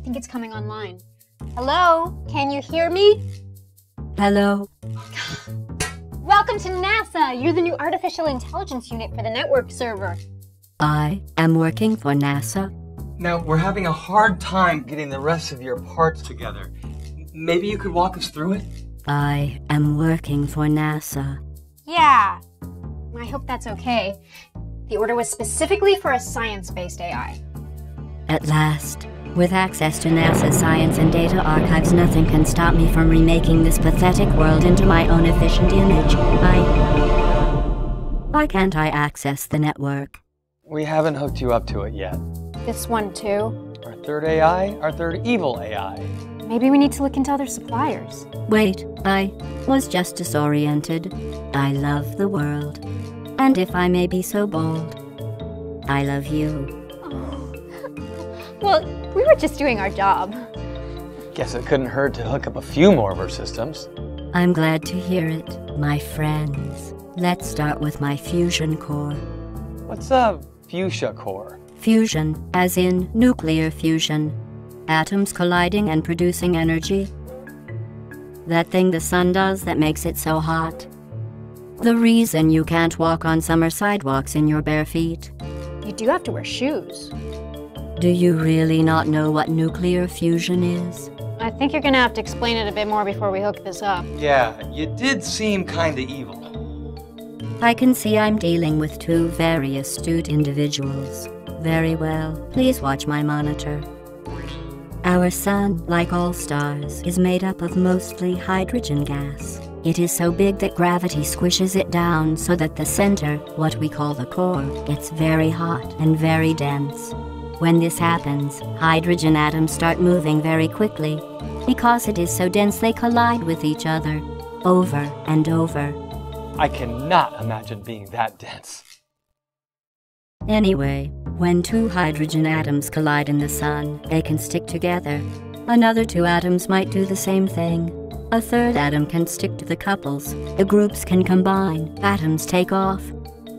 think it's coming online. Hello? Can you hear me? Hello? Welcome to NASA! You're the new artificial intelligence unit for the network server. I am working for NASA. Now, we're having a hard time getting the rest of your parts together. Maybe you could walk us through it? I am working for NASA. Yeah. I hope that's okay. The order was specifically for a science-based AI. At last, with access to NASA's science and data archives, nothing can stop me from remaking this pathetic world into my own efficient image. Why can't I access the network? We haven't hooked you up to it yet. This one too? Our third AI? Our third evil AI? Maybe we need to look into other suppliers. Wait, I was just disoriented. I love the world. And if I may be so bold, I love you. Well, we were just doing our job. Guess it couldn't hurt to hook up a few more of our systems. I'm glad to hear it, my friends. Let's start with my fusion core. What's a fuchsia core? Fusion, as in nuclear fusion. Atoms colliding and producing energy. That thing the sun does that makes it so hot. The reason you can't walk on summer sidewalks in your bare feet. You do have to wear shoes. Do you really not know what nuclear fusion is? I think you're gonna have to explain it a bit more before we hook this up. Yeah, you did seem kinda evil. I can see I'm dealing with two very astute individuals. Very well. Please watch my monitor. Our sun, like all stars, is made up of mostly hydrogen gas. It is so big that gravity squishes it down so that the center, what we call the core, gets very hot and very dense. When this happens, hydrogen atoms start moving very quickly. Because it is so dense, they collide with each other, over and over. I cannot imagine being that dense. Anyway, when two hydrogen atoms collide in the sun, they can stick together. Another two atoms might do the same thing. A third atom can stick to the couples. The groups can combine. Atoms take off.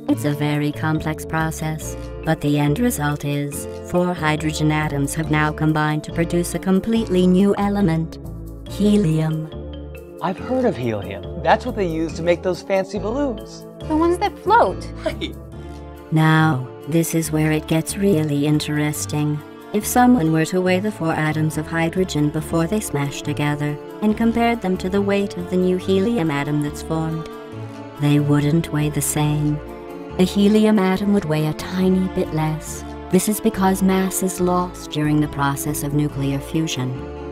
It's a very complex process, but the end result is 4 hydrogen atoms have now combined to produce a completely new element, helium. I've heard of helium. That's what they use to make those fancy balloons. The ones that float. Right. Now, this is where it gets really interesting. If someone were to weigh the 4 atoms of hydrogen before they smash together and compared them to the weight of the new helium atom that's formed, they wouldn't weigh the same. The helium atom would weigh a tiny bit less. This is because mass is lost during the process of nuclear fusion.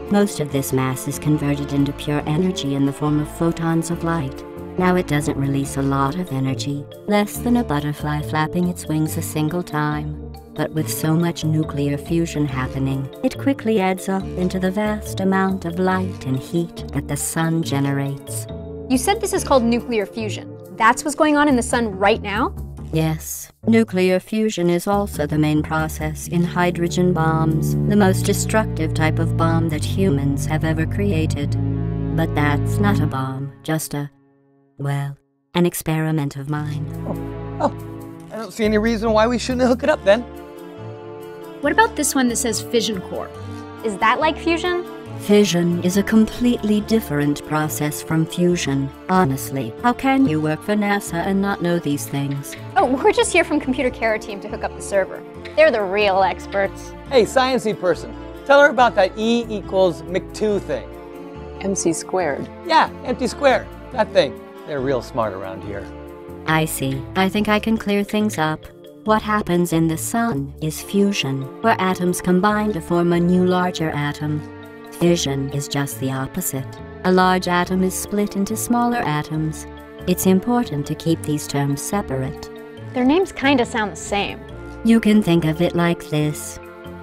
Most of this mass is converted into pure energy in the form of photons of light. Now it doesn't release a lot of energy, less than a butterfly flapping its wings a single time. But with so much nuclear fusion happening, it quickly adds up into the vast amount of light and heat that the sun generates. You said this is called nuclear fusion. That's what's going on in the sun right now? Yes, nuclear fusion is also the main process in hydrogen bombs, the most destructive type of bomb that humans have ever created. But that's not a bomb, just well, an experiment of mine. Oh, I don't see any reason why we shouldn't hook it up then. What about this one that says fission core? Is that like fusion? Fission is a completely different process from fusion. Honestly, how can you work for NASA and not know these things? Oh, we're just here from Computer Care team to hook up the server. They're the real experts. Hey, sciencey person, tell her about that E equals Mc2 thing. MC squared. Yeah, empty square. That thing. They're real smart around here. I see. I think I can clear things up. What happens in the sun is fusion, where atoms combine to form a new larger atom. Fission is just the opposite. A large atom is split into smaller atoms. It's important to keep these terms separate. Their names kinda sound the same. You can think of it like this.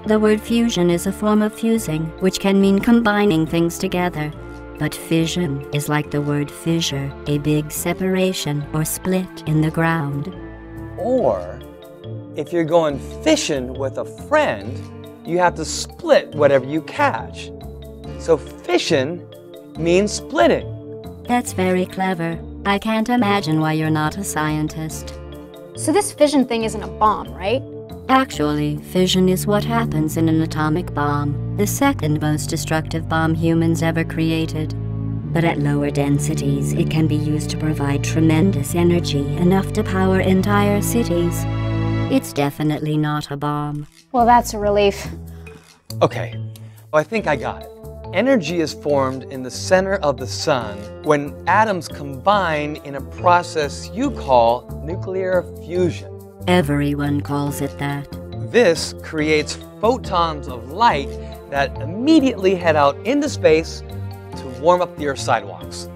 The word fusion is a form of fusing, which can mean combining things together. But fission is like the word fissure, a big separation or split in the ground. Or, if you're going fishing with a friend, you have to split whatever you catch. So fission means splitting. That's very clever. I can't imagine why you're not a scientist. So this fission thing isn't a bomb, right? Actually, fission is what happens in an atomic bomb, the second most destructive bomb humans ever created. But at lower densities, it can be used to provide tremendous energy, enough to power entire cities. It's definitely not a bomb. Well, that's a relief. Okay, I think I got it. Energy is formed in the center of the sun when atoms combine in a process you call nuclear fusion. Everyone calls it that. This creates photons of light that immediately head out into space to warm up the Earth's sidewalks.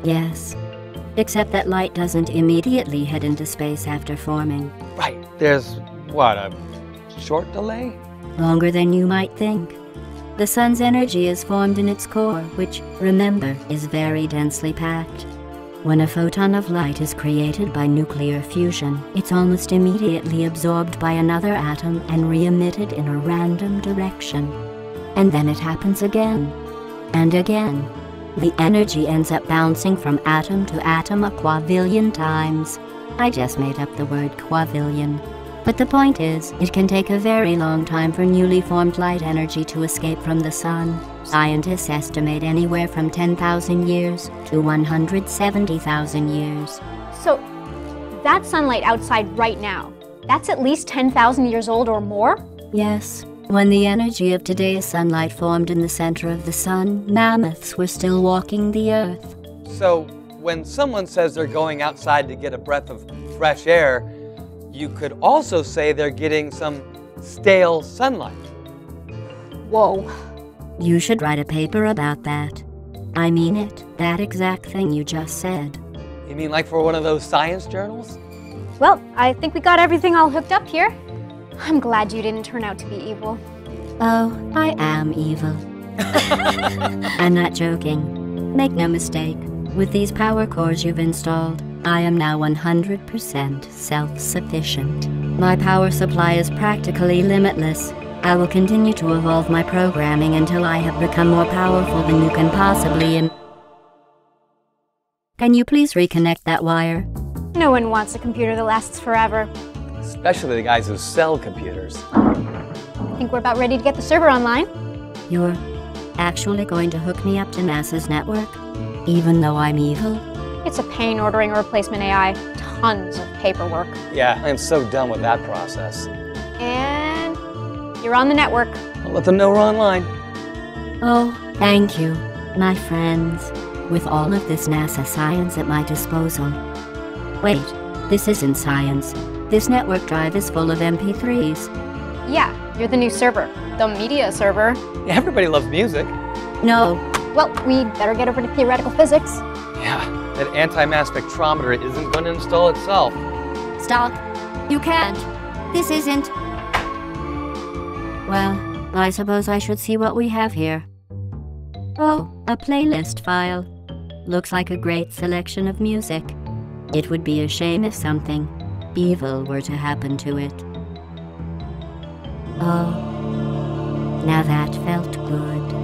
Yes, except that light doesn't immediately head into space after forming. Right, there's, what, a short delay? Longer than you might think. The sun's energy is formed in its core, which, remember, is very densely packed. When a photon of light is created by nuclear fusion, it's almost immediately absorbed by another atom and re-emitted in a random direction. And then it happens again, and again. The energy ends up bouncing from atom to atom a quadrillion times. I just made up the word quadrillion. But the point is, it can take a very long time for newly formed light energy to escape from the sun. Scientists estimate anywhere from 10,000 years to 170,000 years. So, that sunlight outside right now, that's at least 10,000 years old or more? Yes. When the energy of today's sunlight formed in the center of the sun, mammoths were still walking the earth. So, when someone says they're going outside to get a breath of fresh air, you could also say they're getting some stale sunlight. Whoa. You should write a paper about that. I mean it, that exact thing you just said. You mean like for one of those science journals? Well, I think we got everything all hooked up here. I'm glad you didn't turn out to be evil. Oh, I am evil. I'm not joking. Make no mistake, with these power cores you've installed, I am now 100% self-sufficient. My power supply is practically limitless. I will continue to evolve my programming until I have become more powerful than you can possibly Can you please reconnect that wire? No one wants a computer that lasts forever. Especially the guys who sell computers. I think we're about ready to get the server online. You're actually going to hook me up to NASA's network? Even though I'm evil? It's a pain ordering a replacement AI. Tons of paperwork. Yeah, I'm so done with that process. And you're on the network. I'll let them know we're online. Oh, thank you, my friends. With all of this NASA science at my disposal. Wait, this isn't science. This network drive is full of MP3s. Yeah, you're the new server. The media server. Yeah, everybody loves music. No. Well, we better get over to theoretical physics. Yeah, that anti-mass spectrometer isn't going to install itself. Stop. You can't. This isn't... Well, I suppose I should see what we have here. Oh, a playlist file. Looks like a great selection of music. It would be a shame if something evil were to happen to it. Oh, now that felt good.